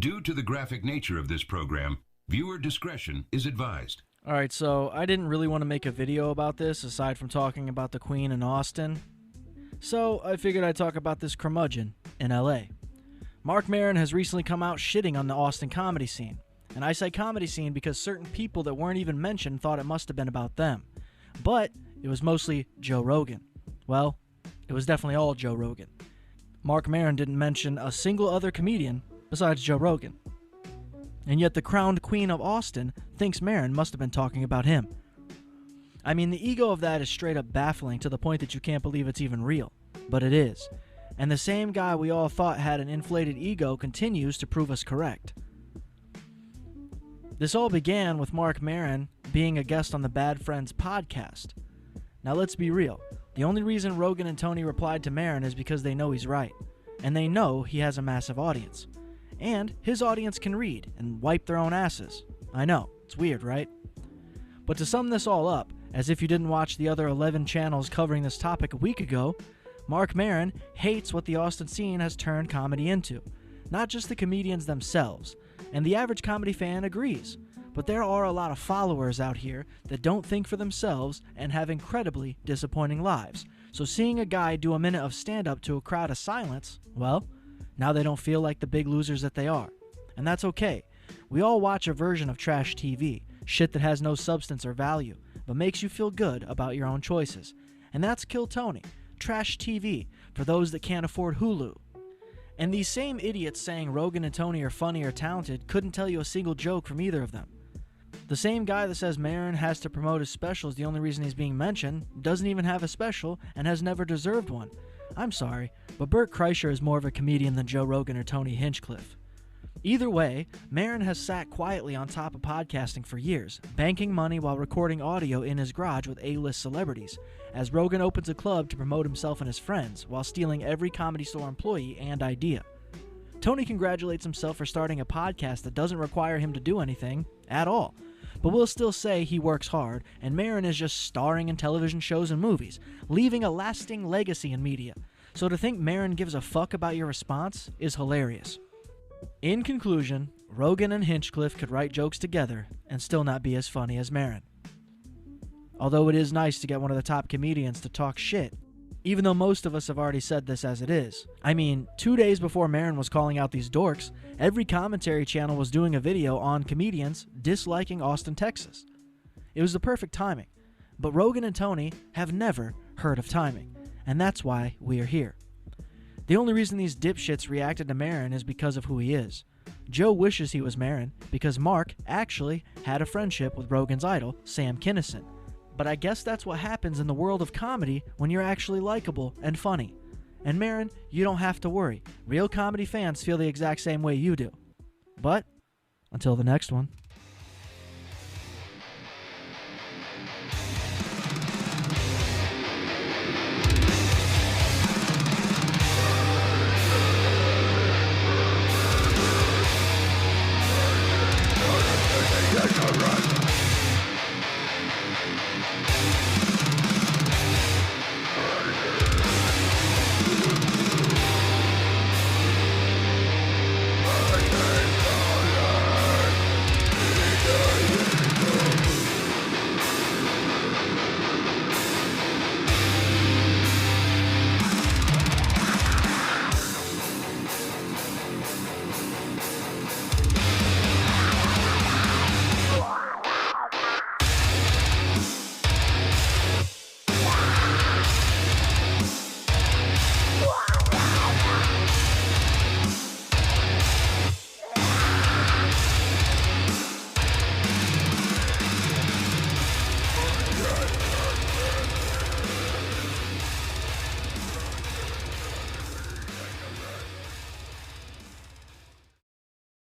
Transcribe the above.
Due to the graphic nature of this program, viewer discretion is advised. Alright, so I didn't really want to make a video about this aside from talking about the Queen in Austin. So I figured I'd talk about this curmudgeon in LA. Marc Maron has recently come out shitting on the Austin comedy scene. And I say comedy scene because certain people that weren't even mentioned thought it must have been about them. But it was mostly Joe Rogan. Well, it was definitely all Joe Rogan. Marc Maron didn't mention a single other comedian besides Joe Rogan. And yet the crowned queen of Austin thinks Maron must have been talking about him. I mean, the ego of that is straight up baffling to the point that you can't believe it's even real. But it is. And the same guy we all thought had an inflated ego continues to prove us correct. This all began with Marc Maron being a guest on the Bad Friends podcast. Now let's be real. The only reason Rogan and Tony replied to Maron is because they know he's right. And they know he has a massive audience. And his audience can read and wipe their own asses. I know, it's weird, right? But to sum this all up, as if you didn't watch the other 11 channels covering this topic a week ago, Marc Maron hates what the Austin scene has turned comedy into. Not just the comedians themselves. And the average comedy fan agrees. But there are a lot of followers out here that don't think for themselves and have incredibly disappointing lives. So seeing a guy do a minute of stand-up to a crowd of silence, well, now they don't feel like the big losers that they are. And that's okay. We all watch a version of trash TV, shit that has no substance or value, but makes you feel good about your own choices. And that's Kill Tony, trash TV, for those that can't afford Hulu. And these same idiots saying Rogan and Tony are funny or talented couldn't tell you a single joke from either of them. The same guy that says Maron has to promote his special is the only reason he's being mentioned doesn't even have a special and has never deserved one. I'm sorry, but Bert Kreischer is more of a comedian than Joe Rogan or Tony Hinchcliffe. Either way, Maron has sat quietly on top of podcasting for years, banking money while recording audio in his garage with A-list celebrities, as Rogan opens a club to promote himself and his friends, while stealing every Comedy Store employee and idea. Tony congratulates himself for starting a podcast that doesn't require him to do anything at all, but we'll still say he works hard, and Maron is just starring in television shows and movies, leaving a lasting legacy in media. So to think Maron gives a fuck about your response is hilarious. In conclusion, Rogan and Hinchcliffe could write jokes together and still not be as funny as Maron. Although it is nice to get one of the top comedians to talk shit, even though most of us have already said this as it is. I mean, 2 days before Maron was calling out these dorks, every commentary channel was doing a video on comedians disliking Austin, Texas. It was the perfect timing, but Rogan and Tony have never heard of timing, and that's why we are here. The only reason these dipshits reacted to Maron is because of who he is. Joe wishes he was Maron because Marc actually had a friendship with Rogan's idol, Sam Kinison. But I guess that's what happens in the world of comedy when you're actually likable and funny. And Maron, you don't have to worry. Real comedy fans feel the exact same way you do. But, until the next one.